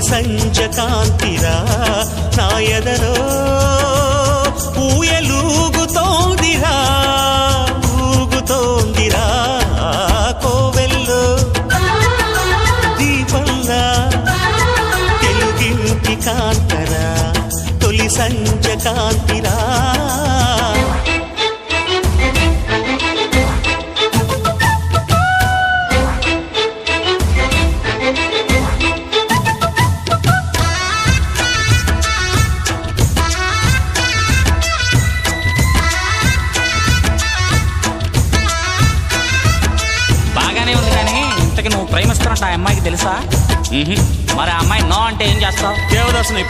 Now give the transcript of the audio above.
సంజ కాంతిరా నా ఎదలో ఊయలూగుతోందిరా ఊగుతోందిరా కోవెల్లో దీపంలా తెలుగింటి కాంతరా తొలి సంజ కాంతిరా నువ్వు ప్రేమిస్తున్నట్టు ఆ అమ్మాయికి తెలుసా? మరి ఆ అమ్మాయి నో అంటే ఏం చేస్తావు? దేవదాసుని